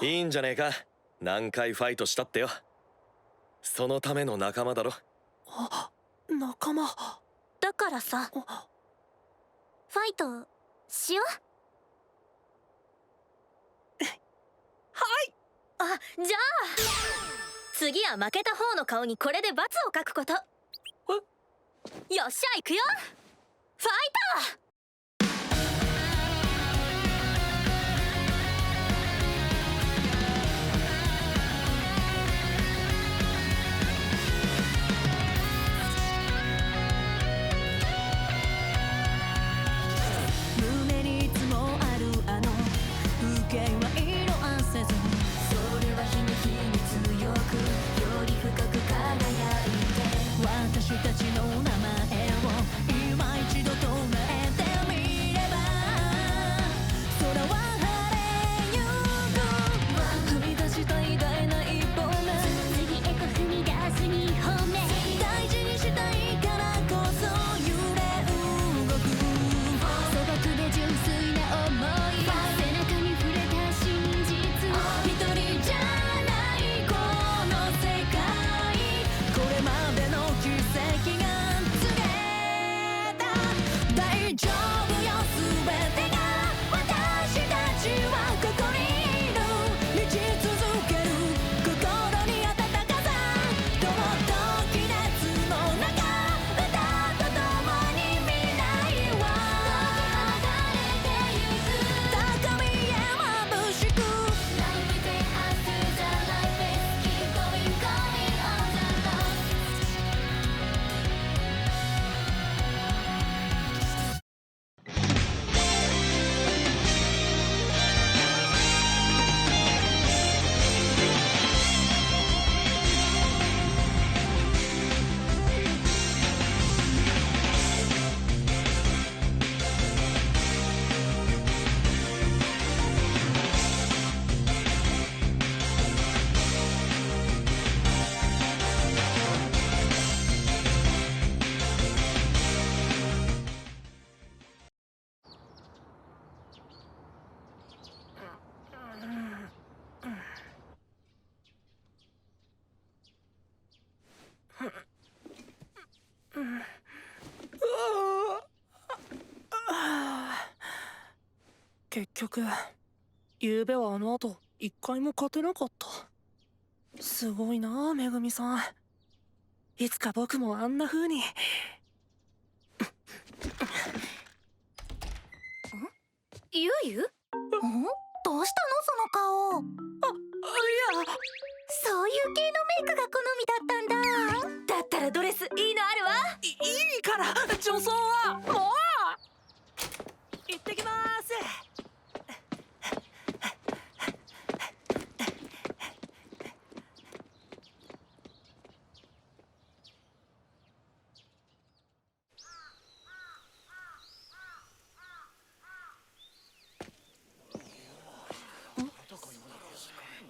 いいんじゃねえか。何回ファイトしたってよ。そのための仲間だろ。仲間だからさ、ファイトしよう。あ、じゃあ次は負けた方の顔にこれで罰を書くこと。よっしゃ、行くよ。ファイト。胸にいつもあるあの風景は色あせず、それは日に日に強くより深く輝いて、私たちの名前を今一度唱えてみれば、空は晴れゆく。踏み出した偉大な一歩目、次へと踏み出す二歩目、大事にしたいからこそ揺れ動く。素朴で純粋な想い、背中に触れた真実、一人じゃないこの世界、これまでの奇跡が告げた。大丈夫よ、全てが私たちはここにいる。満ち続ける心に温かさ、とっとき熱の中、歌と共に未来は高みへ眩しく。Life is after the life is keep going going on the road。結局昨べはあの後一回も勝てなかった。すごいなあ、めぐみさん。いつか僕もあんな風に。ゆうゆう、どうしたのその顔。いや、そういう系のメイクが好みだったんだ。だったらドレスいいのあるわ。いいから女装はもう。行ってきまーす。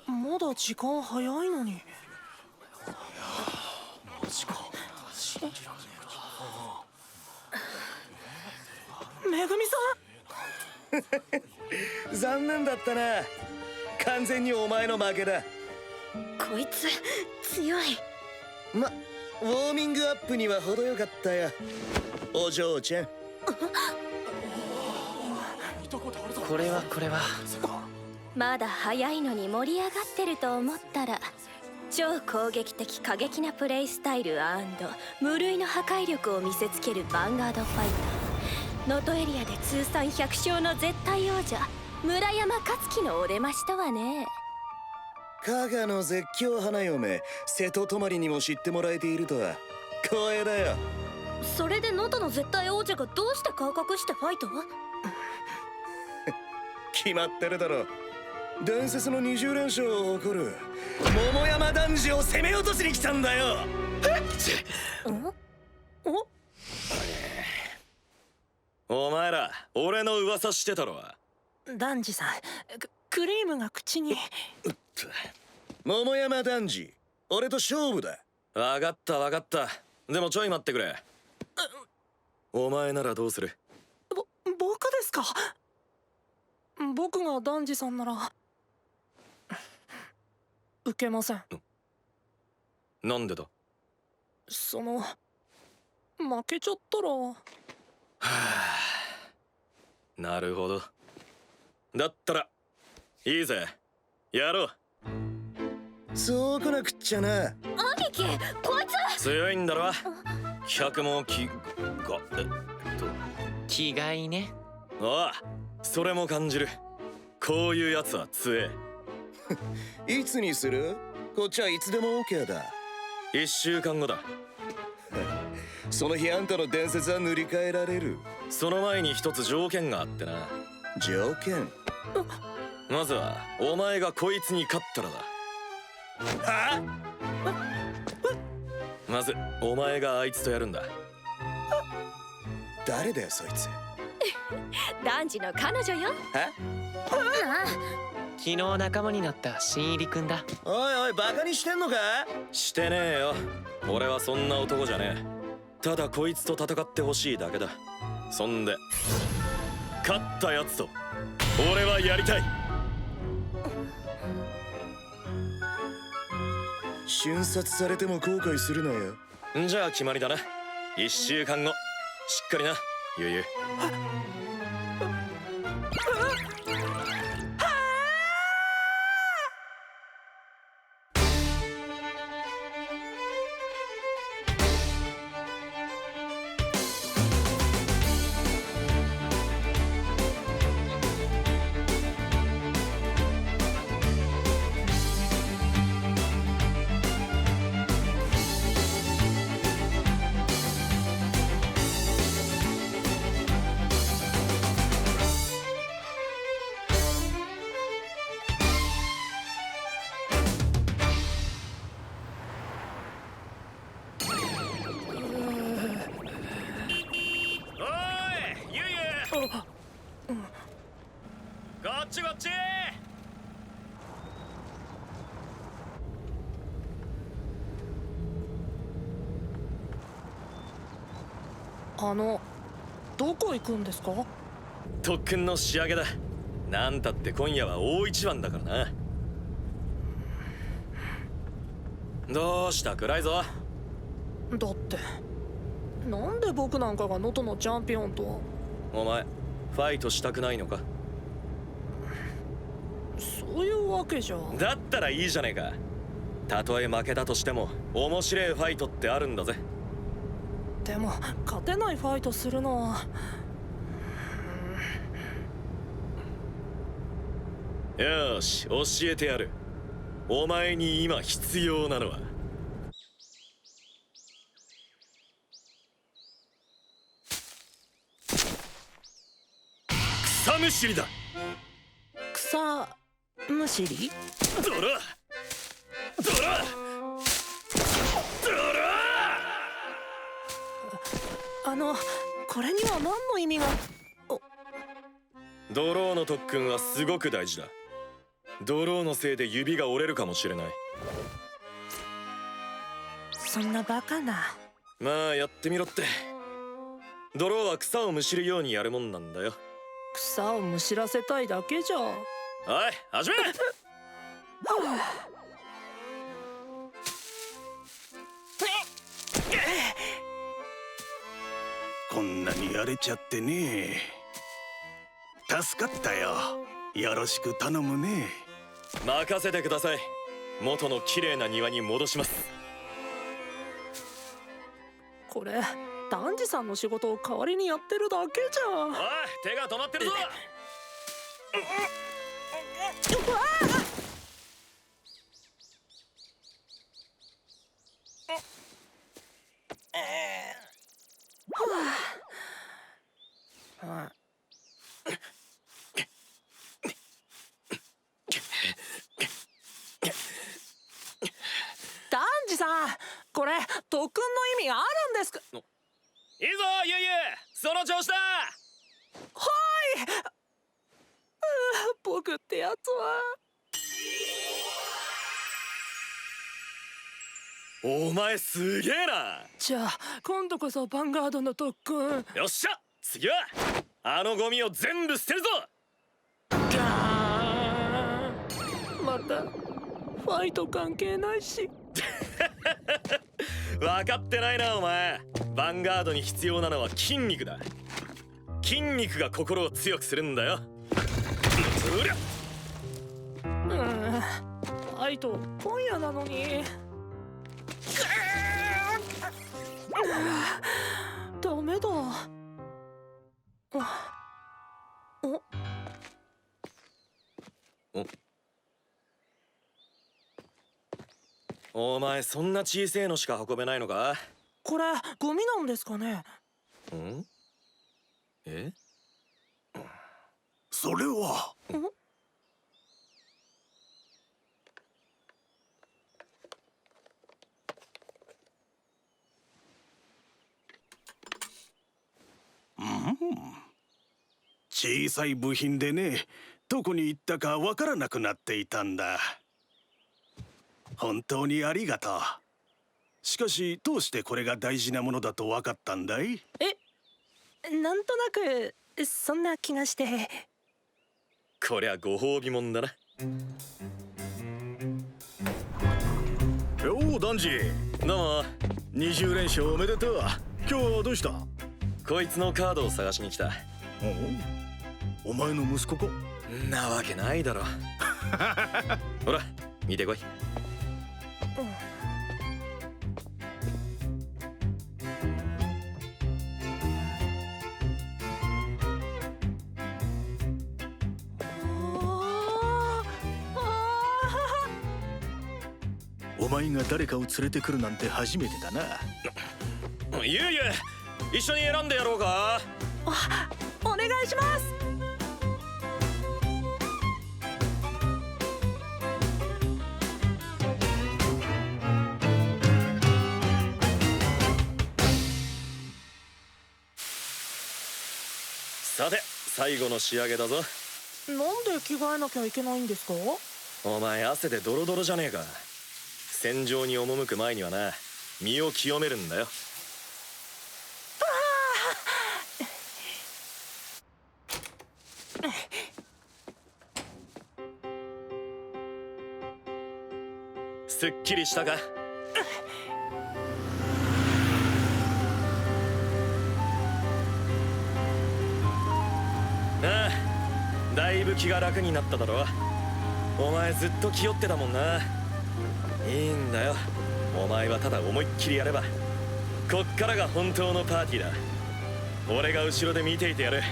まだ時間早いのに。マジか。信じられねめぐみさん残念だったな。完全にお前の負けだ。こいつ強い。ウォーミングアップには程よかったよ、お嬢ちゃん。これはまだ早いのに盛り上がってると思ったら、超攻撃的過激なプレイスタイル&無類の破壊力を見せつけるヴァンガードファイター、能登エリアで通算100勝の絶対王者村山克樹のお出ましとはね。加賀の絶叫花嫁瀬戸泊にも知ってもらえているとは光栄だよ。それで能登の絶対王者がどうして顔隠してファイト？決まってるだろ。伝説の20連勝を誇る桃山男児を攻め落としに来たんだよ。お前ら俺の噂してたろ。ダンジさん、クリームが口に。桃山男児、俺と勝負だ。分かった分かった。でもちょい待ってくれ。お前ならどうする？僕ですか？僕がダンジさんなら受けません。なんでだ？その負けちゃったら。はあ、なるほど。だったらいいぜ、やろう。そうこなくっちゃな。兄貴、こいつ強いんだろ。百も気が気がいいね。ああ、それも感じる。こういうやつは強え。いつにする？こっちはいつでも OK だ。1週間後だ。その日あんたの伝説は塗り替えられる。その前に一つ条件があってな。条件？まずはお前がこいつに勝ったらだ。は？まずお前があいつとやるんだ。誰だよそいつ。男児の彼女よ。昨日仲間になった新入りくんだ。おいおい、バカにしてんのか？してねえよ。俺はそんな男じゃねえ。ただこいつと戦ってほしいだけだ。そんで勝ったやつと俺はやりたい。瞬殺されても後悔するなよ。じゃあ決まりだな。1週間後しっかりな、ゆゆ。こっちこっち。どこ行くんですか？特訓の仕上げだ。なんたって今夜は大一番だからな。どうした暗いぞ。だってなんで僕なんかが能登のチャンピオンと。お前ファイトしたくないのか？そういうわけじゃ。だったらいいじゃねえか。たとえ負けたとしても面白いファイトってあるんだぜ。でも勝てないファイトするのは。よし教えてやる。お前に今必要なのは草むしりだ。草むしり？ドラドラドラ。これには何の意味が。ドローの特訓はすごく大事だ。ドローのせいで指が折れるかもしれない。そんなバカな。まあやってみろって。ドローは草をむしるようにやるもんなんだよ。草をむしらせたいだけじゃ。おい始め。こんなにやれちゃってね。助かったよ。よろしく頼むね。任せてください。元の綺麗な庭に戻します。これ丹治さんの仕事を代わりにやってるだけじゃ。おい手が止まってるぞ。丹治さん、これ特訓の意味あるんですか？いいぞゆゆ、その調子だ。僕ってやつは。お前すげえな。じゃあ今度こそヴァンガードの特訓。よっしゃ、次はあのゴミを全部捨てるぞ。またフファイト関係ないし。分かってないなお前。ヴァンガードに必要なのは筋肉だ。筋肉が心を強くするんだよ。うりゃファイト今夜なのに。ダメだ。お前そんな小せえのしか運べないのか？これゴミなんですかね？ん？え？それは小さい部品でね、どこに行ったかわからなくなっていたんだ。本当にありがとう。しかしどうしてこれが大事なものだと分かったんだい？なんとなくそんな気がして。こりゃご褒美もんだな。ようダンジ。どうも。20連勝おめでとう。今日はどうした？こいつのカードを探しに来た。お前の息子か？なわけないだろ。ほら見てこい。お前が誰かを連れてくるなんて初めてだな。ゆうゆ一緒に選んでやろうか。お願いします。さて最後の仕上げだぞ。なんで着替えなきゃいけないんですか？お前汗でドロドロじゃねえか。戦場に赴く前にはな、身を清めるんだよ。すっきりしたか？ああ、だいぶ気が楽になっただろ。お前ずっと気負ってたもんな。いいんだよ、お前はただ思いっきりやれば。こっからが本当のパーティーだ。俺が後ろで見ていてやる。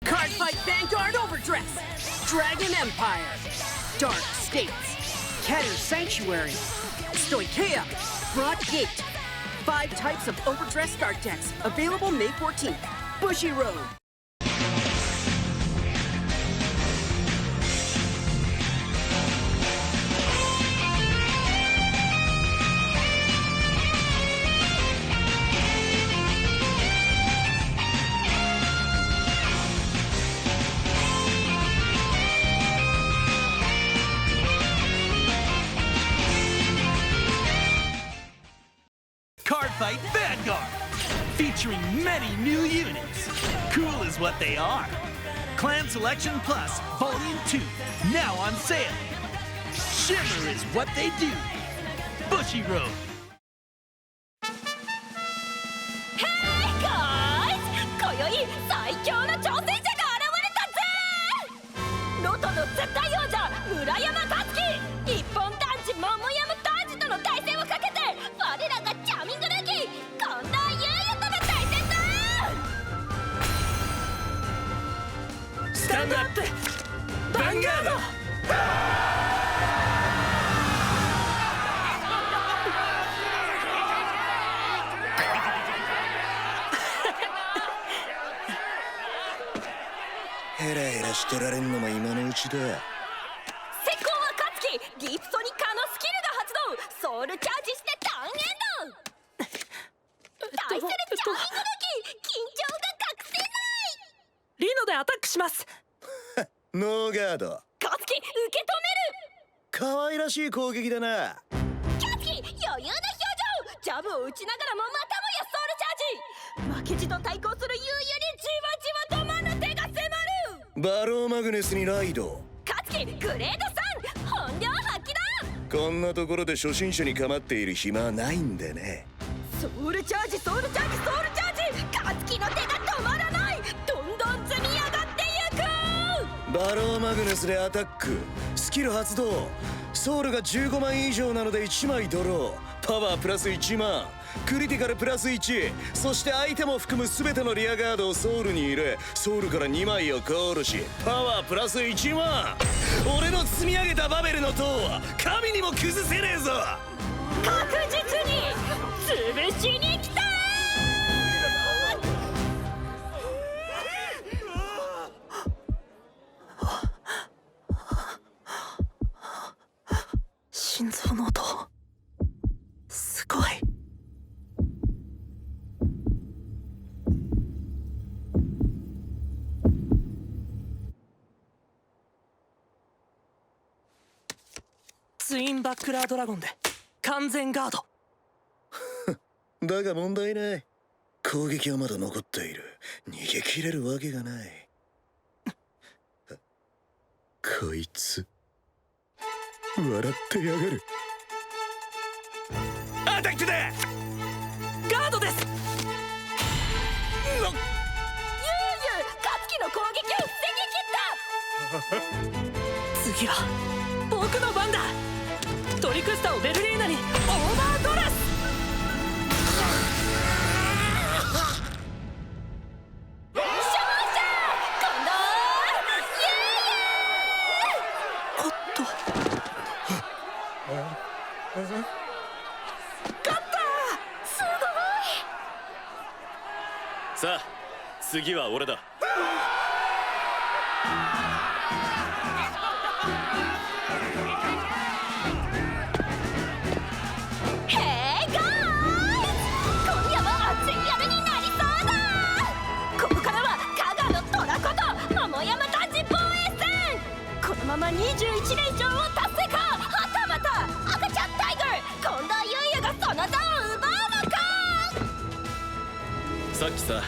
Cardfight Vanguard Overdress, Dragon Empire, Dark States, Keter Sanctuary, Stoicheia, Broad Gate. 5 types of overdress card decks available May 14th. Bushy Road. Cardfight Vanguard, featuring many new units. Cool is what they are. Clan Selection Plus Volume 2, now on sale. Shimmer is what they do. Bushy Road. Hey guys! 今宵最強の挑戦者が現れたぜ！ロトの絶対王者村山克樹、一本男児桃山男児との対戦をかけて我らがチャミングルーキー近藤優也との対戦だ！スタンドアップヴァンガード。ヘラヘラしてられんのも今のうちだ。先行は勝樹、ディープソニカのスキルが発動、ソウルチャージしてターンエンド。対するチャミングルーキー、緊張が隠せない。リノでアタックします。ノーガード。勝樹、受け止める。可愛らしい攻撃だな。キャッキー余裕な表情。ジャブを打ちながらもまたもやソウルチャージ。負けじと対抗するユウユにじわじわと魔の手が迫る。バローマグネスにライド。カツキグレード3本領発揮だ。こんなところで初心者に構っている暇はないんでね。ソウルチャージソウルチャージソウルチャージ。カツキの手が止まらない。どんどん積み上がってゆく。バローマグネスでアタック。スキル発動。ソウルが15万以上なので1枚ドロー。パワープラス1万。クリティカルプラス1。そして相手も含む全てのリアガードをソウルに入れ、ソウルから2枚をコールし、パワープラス1万。俺の積み上げたバベルの塔は神にも崩せねえぞ。確実に潰しに来た。心臓の音すごい。ツインバックラードラゴンで完全ガード。だが問題ない。攻撃はまだ残っている。逃げ切れるわけがない。こいつ笑ってやがる。アタックだ。ガードです。ユウユカツキの攻撃を防ぎ切った。次は僕の番だ。トリクスタをベルリーナにオーバードレス。勝者今度おっとさあ次は俺だ。ヘイガーイズ。今夜は熱い夜になりそうだ。ここからは香川の虎こと桃山団地防衛戦。このまま21連勝を達成か、はたまた赤ちゃんタイガー近藤優也がその座を奪うのか。さっきさ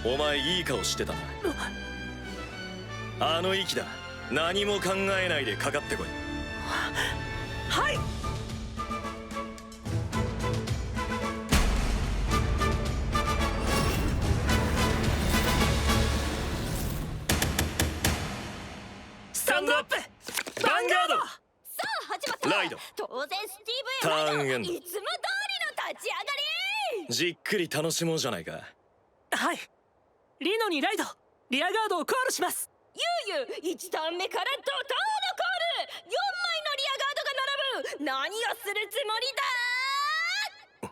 お前いい顔してたな。あの息だ。何も考えないでかかってこい。はい。スタンドアップヴァンガード。さあ始まった。ライド当然スティーブ・エターンエンドライドいつも通りの立ち上がり。じっくり楽しもうじゃないか。はい。リノにライド、リアガードをコールします。ユウユ1ターン目から怒涛のコール。4枚のリアガードが並ぶ。何をするつもりだ。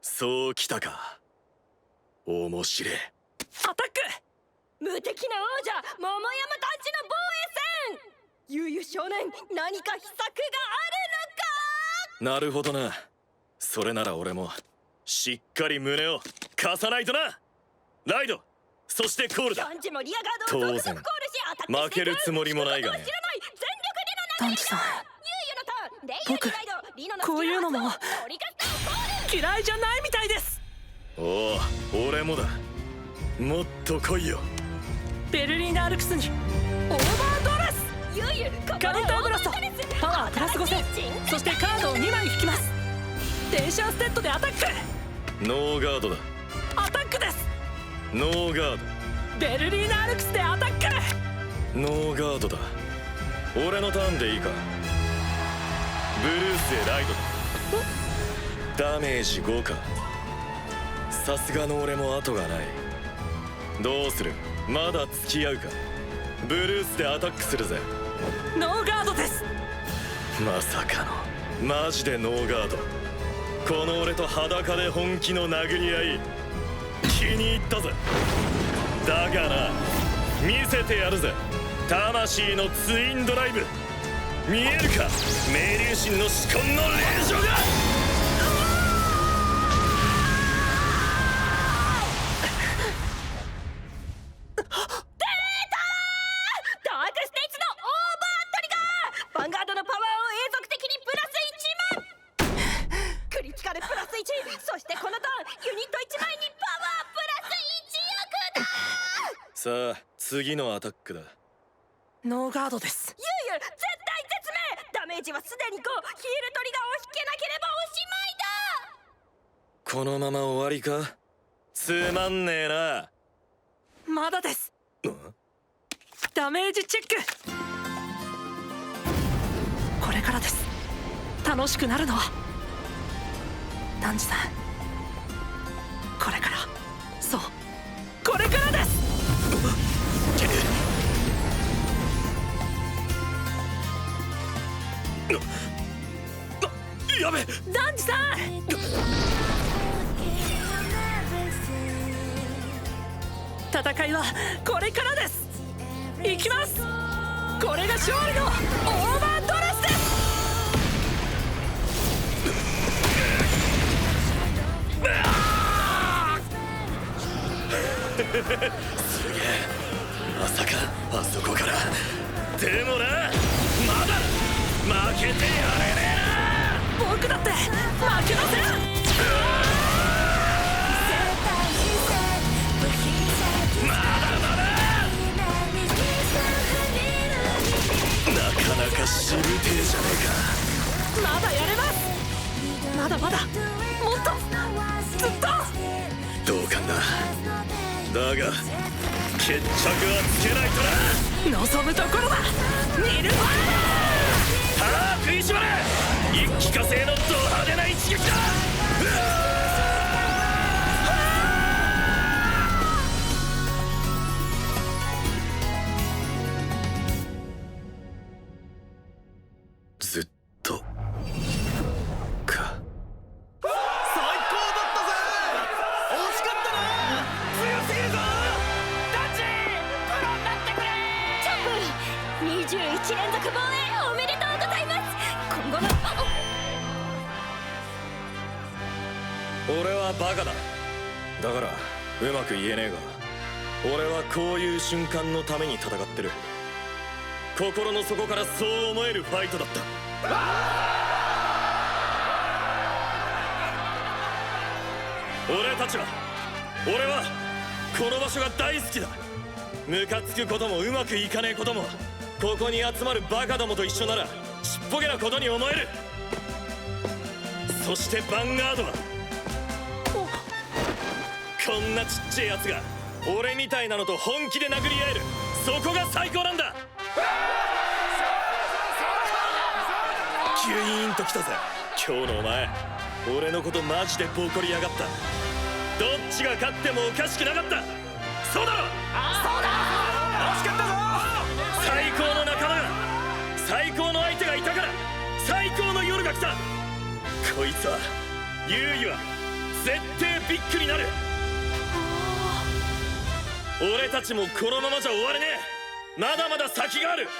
そうきたか。面白い。アタック。無敵な王者桃山団地の防衛戦。ユウユ少年何か秘策があるのか。なるほどな。それなら俺もしっかり胸を貸さないとな。ライドそしてコールだ。団地もリアガードを続々コールしアタックしていく。負けるつもりもないがね。団地さん、僕こういうのも嫌いじゃないみたいです。おお俺もだ。もっと来いよ。ベルリーナ・アルクスにオーバードレス。ユウユカウンターブラスト、パワープラス5000、そしてカードを2枚引きます。電車ステッドでアタック。ノーガードだ。アタックです。ノーガーベルリーナ・アルクスでアタック。ド。ノーガードだ。俺のターンでいいか。ブルースへライドだ。ダメージ5か。さすがの俺も後がない。どうする？まだ付き合うか。ブルースでアタックするぜ。ノーガードです。まさかのマジでノーガード。この俺と裸で本気の殴り合い気に入ったぜ。だがな見せてやるぜ。魂のツインドライブ見えるか。明竜神の至根の霊女が。ダークステイツのオーバートリガー。ヴァンガードのパワーをさあ次のアタックだ。ノーガードです。ゆう絶対絶命。ダメージはすでに5。ヒールトリガーを引けなければおしまいだ。このまま終わりか。つまんねえな。まだです。ダメージチェック。これからです。楽しくなるのは。ダンジさん、これから、そうこれからです。やべ。ダンジさん、戦いはこれからです。行きます。これが勝利のオーバードレスです。すげえ。まさかあそこから。でもな、まだ負けてやれねえな。僕だって負けません。まだまだ。なかなかしぶてえじゃねまだやれます。まだまだもっとずっと。えか。どうかな。だが決着はつけないとな。望むところだ。ニルバーナ。さあ食いしばれ。一気化成のド派手な一撃だ。ずっとか。最高だったぜ。惜しかったな。強すぎるぞ。ダッチプロになってくれ。チョップ21連続防衛おめでとうございます。今後の俺はバカだ。だからうまく言えねえが、俺はこういう瞬間のために戦ってる。心の底からそう思えるファイトだった。俺はこの場所が大好きだ。ムカつくこともうまくいかねえことも、ここに集まるバカどもと一緒ならちっぽけなことに思える。そしてヴァンガードはこんなちっちゃいやつが俺みたいなのと本気で殴り合える。そこが最高なんだ。キュイーンときたぜ今日のお前。俺のことマジでボコりやがった。どっちが勝ってもおかしくなかった。そうだろ。そうだ。惜しかったぞ。最高の仲間が、最高の相手がいたから最高の夜が来た。こいつはユウユは絶対ビッグになる。俺たちもこのままじゃ終われねえ。まだまだ先がある。きっ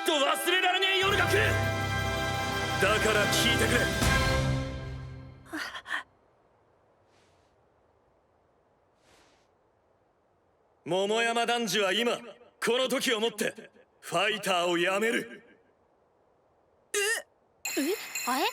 と忘れられねえ夜が来る。だから聞いてくれ。桃山男児は今この時をもってファイターをやめる。あれ。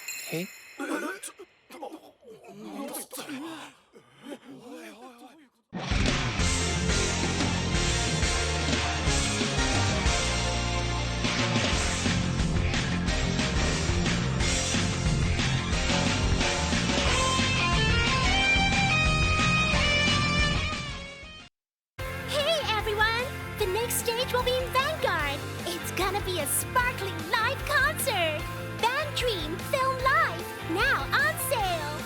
The next stage will be in Vanguard. It's gonna be a sparkling live concert. Band Dream Film Live, now on sale.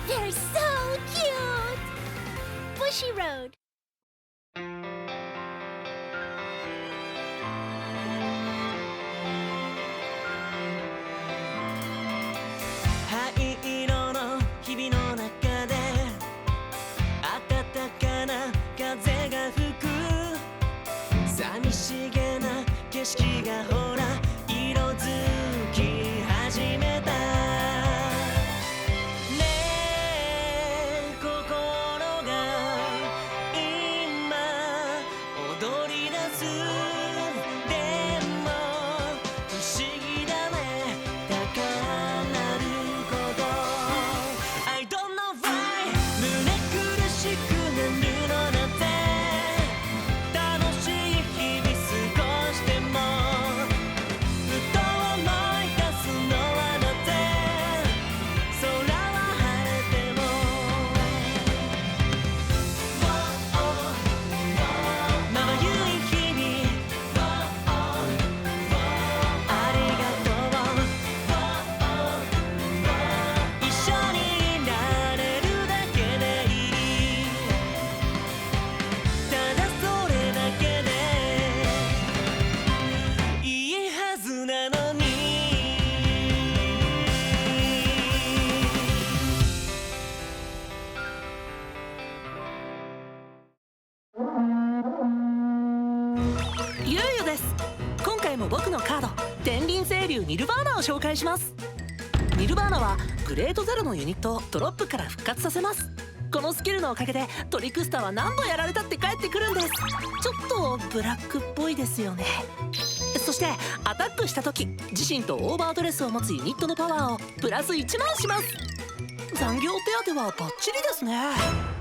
They're so cute. Bushy Road. 灰色の日々の中で暖かな風が吹く。寂しげな景色がほら色づき始めた。ねえ心がカード天輪清流ニルバーナを紹介します。ニルバーナはグレートゼロのユニットをドロップから復活させます。このスキルのおかげでトリクスタは何度やられたって帰ってくるんです。ちょっとブラックっぽいですよね。そしてアタックした時自身とオーバードレスを持つユニットのパワーをプラス1万します。残業手当はバッチリですね。